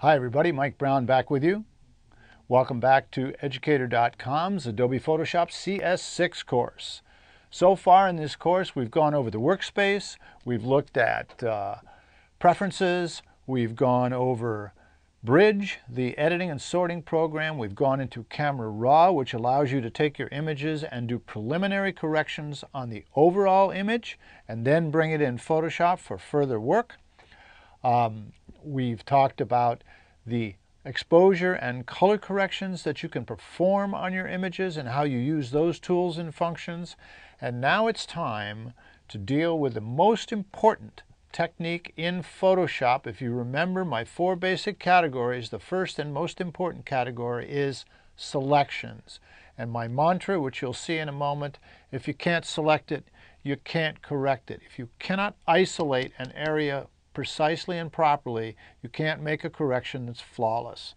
Hi everybody, Mike Brown back with you. Welcome back to Educator.com's Adobe Photoshop CS6 course. So far in this course we've gone over the workspace, we've looked at preferences, we've gone over Bridge, the editing and sorting program, we've gone into Camera Raw, which allows you to take your images and do preliminary corrections on the overall image and then bring it in Photoshop for further work. We've talked about the exposure and color corrections that you can perform on your images and how you use those tools and functions. And now it's time to deal with the most important technique in Photoshop. If you remember my 4 basic categories, the first and most important category is selections. And my mantra, which you'll see in a moment, if you can't select it, you can't correct it. If you cannot isolate an area precisely and properly, you can't make a correction that's flawless.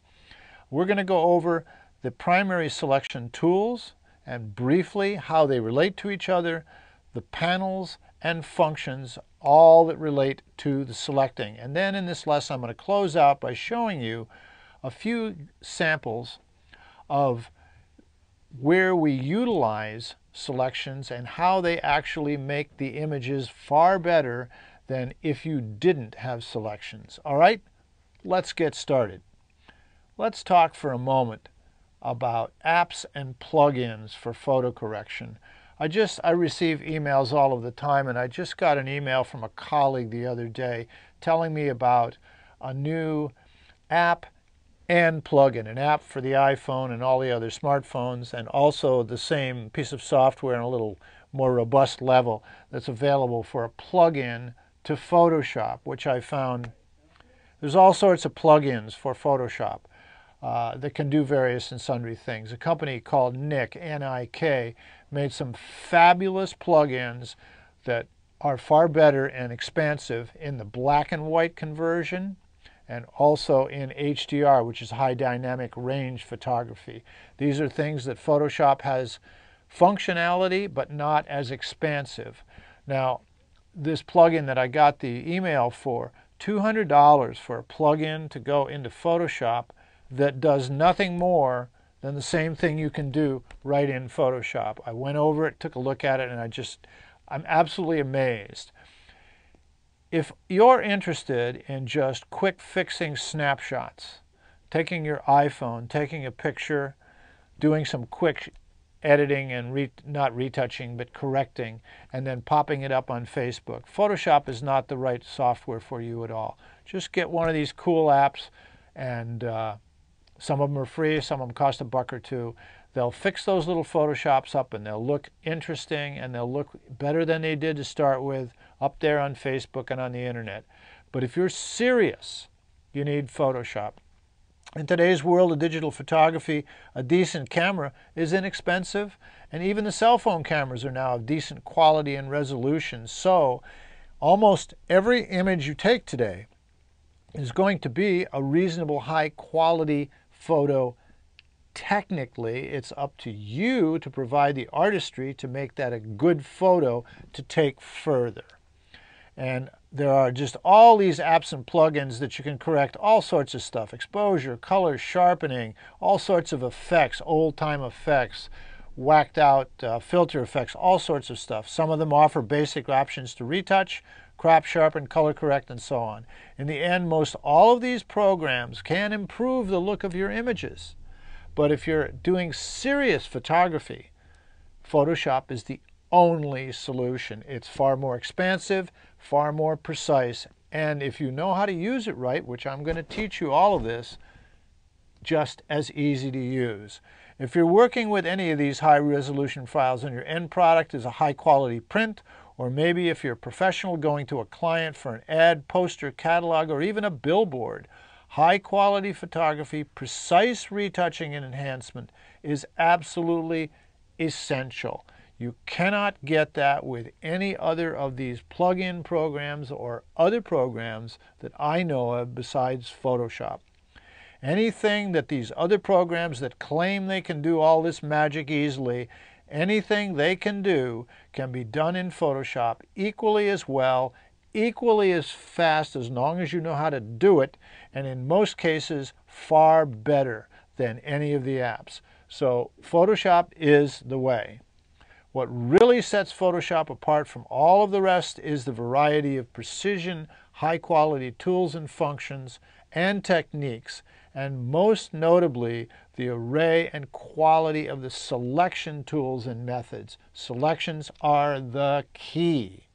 We're going to go over the primary selection tools and briefly how they relate to each other, the panels and functions, all that relate to the selecting. And then in this lesson I'm going to close out by showing you a few samples of where we utilize selections and how they actually make the images far better than if you didn't have selections. All right, let's get started. Let's talk for a moment about apps and plugins for photo correction. I receive emails all of the time, and I just got an email from a colleague the other day telling me about a new app and plugin, an app for the iPhone and all the other smartphones, and also the same piece of software on a little more robust level that's available for a plugin to Photoshop, which I found there's all sorts of plugins for Photoshop that can do various and sundry things. A company called Nik, N-I-K, made some fabulous plugins that are far better and expansive in the black and white conversion and also in HDR, which is high dynamic range photography. These are things that Photoshop has functionality but not as expansive. Now, this plugin that I got the email for, $200 for a plugin to go into Photoshop that does nothing more than the same thing you can do right in Photoshop. I went over it, took a look at it, and I'm absolutely amazed. If you're interested in just quick fixing snapshots, taking your iPhone, taking a picture, doing some quick editing and not retouching but correcting, and then popping it up on Facebook, Photoshop is not the right software for you at all. Just get one of these cool apps, and some of them are free, some of them cost $1 or $2. They'll fix those little Photoshops up and they'll look interesting and they'll look better than they did to start with up there on Facebook and on the internet. But if you're serious, you need Photoshop. In today's world of digital photography, a decent camera is inexpensive, and even the cell phone cameras are now of decent quality and resolution. So almost every image you take today is going to be a reasonable high quality photo. Technically, it's up to you to provide the artistry to make that a good photo to take further. And there are just all these apps and plugins that you can correct all sorts of stuff: exposure, color, sharpening, all sorts of effects, old-time effects, whacked out filter effects, all sorts of stuff. Some of them offer basic options to retouch, crop, sharpen, color correct, and so on. In the end, most all of these programs can improve the look of your images. But if you're doing serious photography, Photoshop is the only solution. It's far more expansive, far more precise, and if you know how to use it right, which I'm going to teach you all of this, just as easy to use. If you're working with any of these high resolution files and your end product is a high quality print, or maybe if you're a professional going to a client for an ad, poster, catalog, or even a billboard, high quality photography, precise retouching and enhancement is absolutely essential. You cannot get that with any other of these plug-in programs or other programs that I know of besides Photoshop. Anything that these other programs that claim they can do all this magic easily, anything they can do can be done in Photoshop equally as well, equally as fast as long as you know how to do it, and in most cases far better than any of the apps. So Photoshop is the way. What really sets Photoshop apart from all of the rest is the variety of precision, high-quality tools and functions and techniques, and most notably, the array and quality of the selection tools and methods. Selections are the key.